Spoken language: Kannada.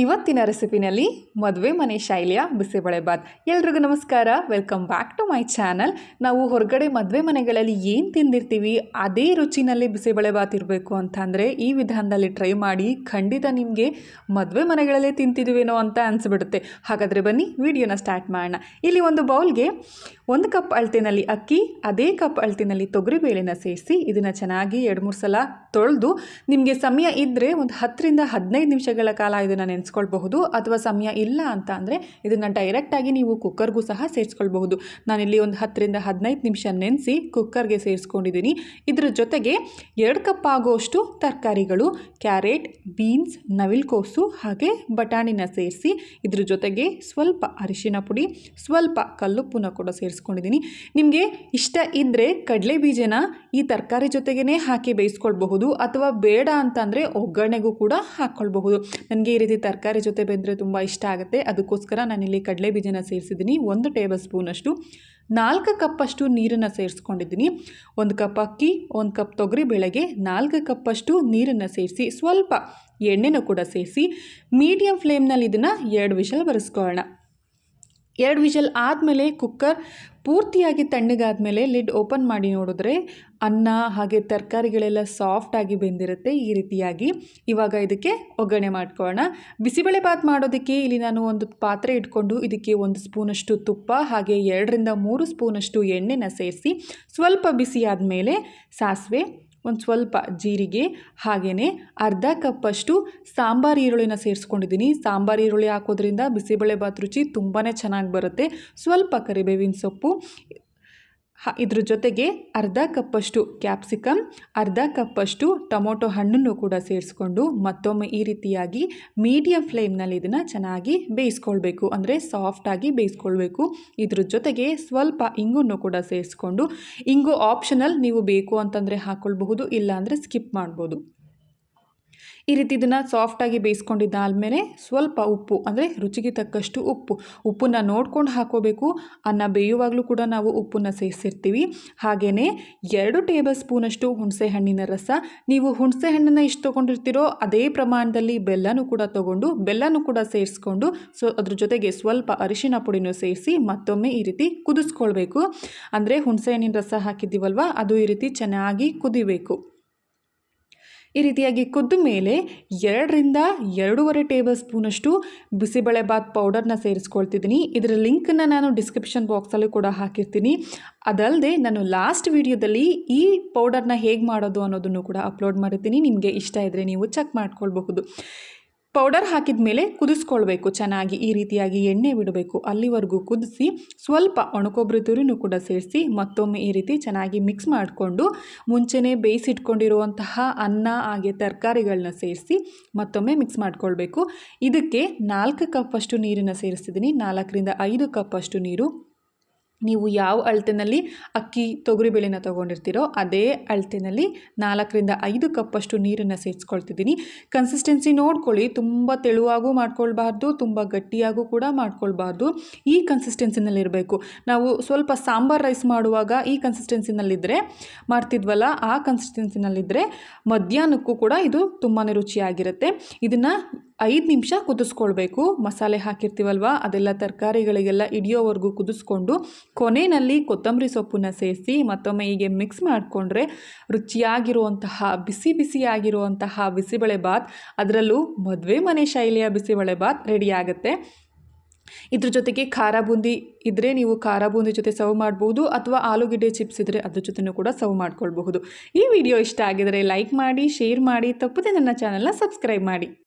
ಇವತ್ತಿನ ರೆಸಿಪಿನಲ್ಲಿ ಮದುವೆ ಮನೆ ಶೈಲಿಯ ಬಿಸಿಬೇಳೆಬಾತ್. ಎಲ್ರಿಗೂ ನಮಸ್ಕಾರ, welcome back to my channel. ನಾವು ಹೊರಗಡೆ ಮದುವೆ ಮನೆಗಳಲ್ಲಿ ಏನು ತಿಂದಿರ್ತೀವಿ ಅದೇ ರುಚಿನಲ್ಲಿ ಬಿಸಿಬೇಳೆಬಾತ್ ಇರಬೇಕು ಅಂತಂದರೆ ಈ ವಿಧಾನದಲ್ಲಿ ಟ್ರೈ ಮಾಡಿ. ಖಂಡಿತ ನಿಮಗೆ ಮದುವೆ ಮನೆಗಳಲ್ಲೇ ತಿಂತಿದ್ದೀವೇನೋ ಅಂತ ಅನಿಸ್ಬಿಡುತ್ತೆ. ಹಾಗಾದರೆ ಬನ್ನಿ ವಿಡಿಯೋನ ಸ್ಟಾರ್ಟ್ ಮಾಡೋಣ. ಇಲ್ಲಿ ಒಂದು ಬೌಲ್ಗೆ 1 ಕಪ್ ಅಳತೆನಲ್ಲಿ ಅಕ್ಕಿ, ಅದೇ ಕಪ್ ಅಳತೆನಲ್ಲಿ ತೊಗರಿಬೇಳೆನ ಸೇರಿಸಿ ಇದನ್ನು ಚೆನ್ನಾಗಿ 2-3 ಸಲ ತೊಳೆದು, ನಿಮಗೆ ಸಮಯ ಇದ್ದರೆ ಒಂದು 10 ರಿಂದ 15 ನಿಮಿಷಗಳ ಕಾಲ ಇದನ್ನು ನೆನೆಸ್ಕೊಳ್ಬಹುದು. ಅಥವಾ ಸಮಯ ಇಲ್ಲ ಅಂತ ಅಂದರೆ ಇದನ್ನು ಡೈರೆಕ್ಟಾಗಿ ನೀವು ಕುಕ್ಕರ್ಗೂ ಸಹ ಸೇರಿಸ್ಕೊಳ್ಬಹುದು. ನಾನಿಲ್ಲಿ ಒಂದು 10 ರಿಂದ 15 ನಿಮಿಷ ನೆನೆಸಿ ಕುಕ್ಕರ್ಗೆ ಸೇರಿಸ್ಕೊಂಡಿದ್ದೀನಿ. ಇದರ ಜೊತೆಗೆ 2 ಕಪ್ ಆಗುವಷ್ಟು ತರಕಾರಿಗಳು, ಕ್ಯಾರೆಟ್, ಬೀನ್ಸ್, ನವಿಲುಕೋಸು ಹಾಗೆ ಬಟಾಣಿನ ಸೇರಿಸಿ ಇದ್ರ ಜೊತೆಗೆ ಸ್ವಲ್ಪ ಅರಿಶಿನ ಪುಡಿ, ಸ್ವಲ್ಪ ಕಲ್ಲುಪ್ಪನ್ನ ಕೂಡ ಸೇರಿಸ್ಕೊಂಡಿದ್ದೀನಿ. ನಿಮಗೆ ಇಷ್ಟ ಇದ್ದರೆ ಕಡಲೆ ಬೀಜನ ಈ ತರಕಾರಿ ಜೊತೆಗೇ ಹಾಕಿ ಬೇಯಿಸ್ಕೊಳ್ಬಹುದು, ಅಥವಾ ಬೇಡ ಅಂತಂದರೆ ಒಗ್ಗರಣೆಗೂ ಕೂಡ ಹಾಕ್ಕೊಳ್ಬಹುದು. ನನಗೆ ಈ ರೀತಿ ತರಕಾರಿ ಜೊತೆ ಬೆಂದರೆ ತುಂಬ ಇಷ್ಟ ಆಗುತ್ತೆ. ಅದಕ್ಕೋಸ್ಕರ ನಾನಿಲ್ಲಿ ಕಡಲೆ ಬೀಜನ ಸೇರಿಸಿದ್ದೀನಿ. 1 ಟೇಬಲ್ ಸ್ಪೂನಷ್ಟು 4 ಕಪ್ಪಷ್ಟು ನೀರನ್ನು ಸೇರಿಸ್ಕೊಂಡಿದ್ದೀನಿ. 1 ಕಪ್ ಅಕ್ಕಿ, 1 ಕಪ್ ತೊಗರಿ ಬೇಳೆಗೆ 4 ಕಪ್ಪಷ್ಟು ನೀರನ್ನು ಸೇರಿಸಿ ಸ್ವಲ್ಪ ಎಣ್ಣೆನೂ ಕೂಡ ಸೇರಿಸಿ ಮೀಡಿಯಮ್ ಫ್ಲೇಮ್ನಲ್ಲಿ ಇದನ್ನು 2 ವಿಷಲ್ ಬರೆಸ್ಕೊಳ್ಳೋಣ. 2 ವಿಷಲ್ ಆದಮೇಲೆ ಕುಕ್ಕರ್ ಪೂರ್ತಿಯಾಗಿ ತಣ್ಣಗಾದ್ಮೇಲೆ ಲಿಡ್ ಓಪನ್ ಮಾಡಿ ನೋಡಿದ್ರೆ ಅನ್ನ ಹಾಗೆ ತರಕಾರಿಗಳೆಲ್ಲ ಸಾಫ್ಟಾಗಿ ಬೆಂದಿರುತ್ತೆ ಈ ರೀತಿಯಾಗಿ. ಇವಾಗ ಇದಕ್ಕೆ ಒಗ್ಗರಣೆ ಮಾಡ್ಕೊಳ್ಳೋಣ. ಬಿಸಿಬೇಳೆಬಾತ್ ಮಾಡೋದಕ್ಕೆ ಇಲ್ಲಿ ನಾನು ಒಂದು ಪಾತ್ರೆ ಇಟ್ಕೊಂಡು ಇದಕ್ಕೆ 1 ಸ್ಪೂನಷ್ಟು ತುಪ್ಪ ಹಾಗೆ 2 ರಿಂದ 3 ಸ್ಪೂನಷ್ಟು ಎಣ್ಣೆನ ಸೇರಿಸಿ ಸ್ವಲ್ಪ ಬಿಸಿ ಆದಮೇಲೆ ಸಾಸಿವೆ, ಒಂದು ಸ್ವಲ್ಪ ಜೀರಿಗೆ, ಹಾಗೆಯೇ ಅರ್ಧ ಕಪ್ಪಷ್ಟು ಸಾಂಬಾರು ಈರುಳ್ಳಿನ ಸೇರಿಸ್ಕೊಂಡಿದ್ದೀನಿ. ಸಾಂಬಾರು ಈರುಳ್ಳಿ ಹಾಕೋದ್ರಿಂದ ಬಿಸಿಬೇಳೆಬಾತ್ ರುಚಿ ತುಂಬಾ ಚೆನ್ನಾಗಿ ಬರುತ್ತೆ. ಸ್ವಲ್ಪ ಕರಿಬೇವಿನ ಸೊಪ್ಪು, ಇದ್ರ ಜೊತೆಗೆ ಅರ್ಧ ಕಪ್ಪಷ್ಟು ಕ್ಯಾಪ್ಸಿಕಮ್, ಅರ್ಧ ಕಪ್ಪಷ್ಟು ಟೊಮೊಟೊ ಹಣ್ಣನ್ನು ಕೂಡ ಸೇರಿಸ್ಕೊಂಡು ಮತ್ತೊಮ್ಮೆ ಈ ರೀತಿಯಾಗಿ ಮೀಡಿಯಮ್ ಫ್ಲೇಮ್ನಲ್ಲಿ ಇದನ್ನು ಚೆನ್ನಾಗಿ ಬೇಯಿಸ್ಕೊಳ್ಬೇಕು, ಅಂದರೆ ಸಾಫ್ಟಾಗಿ ಬೇಯಿಸ್ಕೊಳ್ಬೇಕು. ಇದ್ರ ಜೊತೆಗೆ ಸ್ವಲ್ಪ ಇಂಗನ್ನು ಕೂಡ ಸೇರಿಸ್ಕೊಂಡು, ಇಂಗು ಆಪ್ಷನಲ್, ನೀವು ಬೇಕು ಅಂತಂದರೆ ಹಾಕ್ಕೊಳ್ಬಹುದು, ಇಲ್ಲಾಂದರೆ ಸ್ಕಿಪ್ ಮಾಡ್ಬೋದು. ಈ ರೀತಿ ಇದನ್ನು ಸಾಫ್ಟಾಗಿ ಬೇಯಿಸ್ಕೊಂಡಿದ್ದಾದಮೇಲೆ ಸ್ವಲ್ಪ ಉಪ್ಪು, ಅಂದರೆ ರುಚಿಗೆ ತಕ್ಕಷ್ಟು ಉಪ್ಪನ್ನು ನೋಡ್ಕೊಂಡು ಹಾಕೋಬೇಕು. ಅನ್ನ ಬೇಯುವಾಗಲೂ ಕೂಡ ನಾವು ಉಪ್ಪನ್ನು ಸೇರಿಸಿರ್ತೀವಿ. ಹಾಗೆಯೇ 2 ಟೇಬಲ್ ಸ್ಪೂನಷ್ಟು ಹುಣಸೆ ಹಣ್ಣಿನ ರಸ. ನೀವು ಹುಣಸೆ ಹಣ್ಣನ್ನು ಎಷ್ಟು ತೊಗೊಂಡಿರ್ತೀರೋ ಅದೇ ಪ್ರಮಾಣದಲ್ಲಿ ಬೆಲ್ಲನೂ ಕೂಡ ತೊಗೊಂಡು ಬೆಲ್ಲನೂ ಕೂಡ ಸೇರಿಸ್ಕೊಂಡು ಅದ್ರ ಜೊತೆಗೆ ಸ್ವಲ್ಪ ಅರಿಶಿನ ಪುಡಿನೂ ಸೇರಿಸಿ ಮತ್ತೊಮ್ಮೆ ಈ ರೀತಿ ಕುದಿಸ್ಕೊಳ್ಬೇಕು. ಅಂದರೆ ಹುಣಸೆ ಹಣ್ಣಿನ ರಸ ಹಾಕಿದ್ದೀವಲ್ವ, ಅದು ಈ ರೀತಿ ಚೆನ್ನಾಗಿ ಕುದಿಬೇಕು. ಈ ರೀತಿಯಾಗಿ ಕುದ್ದ ಮೇಲೆ 2 ರಿಂದ 2.5 ಟೇಬಲ್ ಸ್ಪೂನಷ್ಟು ಬಿಸಿಬೇಳೆಬಾತ್ ಪೌಡರ್ನ ಸೇರಿಸ್ಕೊಳ್ತಿದ್ದೀನಿ. ಇದರ ಲಿಂಕನ್ನು ನಾನು ಡಿಸ್ಕ್ರಿಪ್ಷನ್ ಬಾಕ್ಸಲ್ಲೂ ಕೂಡ ಹಾಕಿರ್ತೀನಿ. ಅದಲ್ಲದೆ ನಾನು ಲಾಸ್ಟ್ ವಿಡಿಯೋದಲ್ಲಿ ಈ ಪೌಡರ್ನ ಹೇಗೆ ಮಾಡೋದು ಅನ್ನೋದನ್ನು ಕೂಡ ಅಪ್ಲೋಡ್ ಮಾಡಿರ್ತೀನಿ. ನಿಮಗೆ ಇಷ್ಟ ಇದ್ದರೆ ನೀವು ಚೆಕ್ ಮಾಡ್ಕೊಳ್ಬಹುದು. ಪೌಡರ್ ಹಾಕಿದ ಮೇಲೆ ಕುದಿಸ್ಕೊಳ್ಬೇಕು ಚೆನ್ನಾಗಿ. ಈ ರೀತಿಯಾಗಿ ಎಣ್ಣೆ ಬಿಡಬೇಕು, ಅಲ್ಲಿವರೆಗೂ ಕುದಿಸಿ ಸ್ವಲ್ಪ ಒಣಕೊಬ್ಬರಿ ತುರಿನೂ ಕೂಡ ಸೇರಿಸಿ ಮತ್ತೊಮ್ಮೆ ಈ ರೀತಿ ಚೆನ್ನಾಗಿ ಮಿಕ್ಸ್ ಮಾಡಿಕೊಂಡು ಮುಂಚೆನೇ ಬೇಯಿಸಿಟ್ಕೊಂಡಿರುವಂತಹ ಅನ್ನ ಹಾಗೆ ತರಕಾರಿಗಳನ್ನ ಸೇರಿಸಿ ಮತ್ತೊಮ್ಮೆ ಮಿಕ್ಸ್ ಮಾಡ್ಕೊಳ್ಬೇಕು. ಇದಕ್ಕೆ 4 ಕಪ್ಪಷ್ಟು ನೀರನ್ನು ಸೇರಿಸ್ತಿದ್ದೀನಿ. 4 ರಿಂದ 5 ಕಪ್ಪಷ್ಟು ನೀರು. ನೀವು ಯಾವ ಅಳತೆನಲ್ಲಿ ಅಕ್ಕಿ ತೊಗರಿಬೇಳೆನ ತೊಗೊಂಡಿರ್ತೀರೋ ಅದೇ ಅಳತೆನಲ್ಲಿ 4 ರಿಂದ 5 ಕಪ್ಪಷ್ಟು ನೀರನ್ನು ಸೇರಿಸ್ಕೊಳ್ತಿದ್ದೀನಿ. ಕನ್ಸಿಸ್ಟೆನ್ಸಿ ನೋಡ್ಕೊಳ್ಳಿ, ತುಂಬ ತೆಳುವಾಗೂ ಮಾಡ್ಕೊಳ್ಬಾರ್ದು, ತುಂಬ ಗಟ್ಟಿಯಾಗೂ ಕೂಡ ಮಾಡ್ಕೊಳ್ಬಾರ್ದು. ಈ ಕನ್ಸಿಸ್ಟೆನ್ಸಿನಲ್ಲಿರಬೇಕು. ನಾವು ಸ್ವಲ್ಪ ಸಾಂಬಾರು ರೈಸ್ ಮಾಡುವಾಗ ಈ ಕನ್ಸಿಸ್ಟೆನ್ಸಿನಲ್ಲಿದ್ದರೆ ಮಾಡ್ತಿದ್ವಲ್ಲ, ಆ ಕನ್ಸಿಸ್ಟೆನ್ಸಿನಲ್ಲಿದ್ದರೆ ಮಧ್ಯಾಹ್ನಕ್ಕೂ ಕೂಡ ಇದು ತುಂಬಾ ರುಚಿಯಾಗಿರುತ್ತೆ. ಇದನ್ನು 5 ನಿಮಿಷ ಕುದಿಸ್ಕೊಳ್ಬೇಕು. ಮಸಾಲೆ ಹಾಕಿರ್ತೀವಲ್ವ ಅದೆಲ್ಲ ತರಕಾರಿಗಳಿಗೆಲ್ಲ ಹಿಡಿಯೋವರೆಗೂ ಕುದಿಸ್ಕೊಂಡು ಕೊನೆಯಲ್ಲಿ ಕೊತ್ತಂಬರಿ ಸೊಪ್ಪನ್ನು ಸೇರಿಸಿ ಮತ್ತೊಮ್ಮೆ ಹೀಗೆ ಮಿಕ್ಸ್ ಮಾಡಿಕೊಂಡ್ರೆ ರುಚಿಯಾಗಿರುವಂತಹ ಬಿಸಿಯಾಗಿರುವಂತಹ ಬಿಸಿಬೇಳೆಬಾತ್, ಅದರಲ್ಲೂ ಮದುವೆ ಮನೆ ಶೈಲಿಯ ಬಿಸಿಬೇಳೆಬಾತ್ ರೆಡಿ ಆಗುತ್ತೆ. ಇದ್ರ ಜೊತೆಗೆ ಖಾರ ಬೂಂದಿ ಇದ್ದರೆ ನೀವು ಖಾರ ಬೂಂದಿ ಜೊತೆ ಸರ್ವ್ ಮಾಡ್ಬೋದು, ಅಥವಾ ಆಲೂಗೆಡ್ಡೆ ಚಿಪ್ಸ್ ಇದ್ದರೆ ಅದ್ರ ಜೊತೆನೂ ಕೂಡ ಸರ್ವ್ ಮಾಡ್ಕೊಳ್ಬಹುದು. ಈ ವಿಡಿಯೋ ಇಷ್ಟ ಆಗಿದರೆ ಲೈಕ್ ಮಾಡಿ, ಶೇರ್ ಮಾಡಿ, ತಪ್ಪದೆ ನನ್ನ ಚಾನಲ್ನ ಸಬ್ಸ್ಕ್ರೈಬ್ ಮಾಡಿ.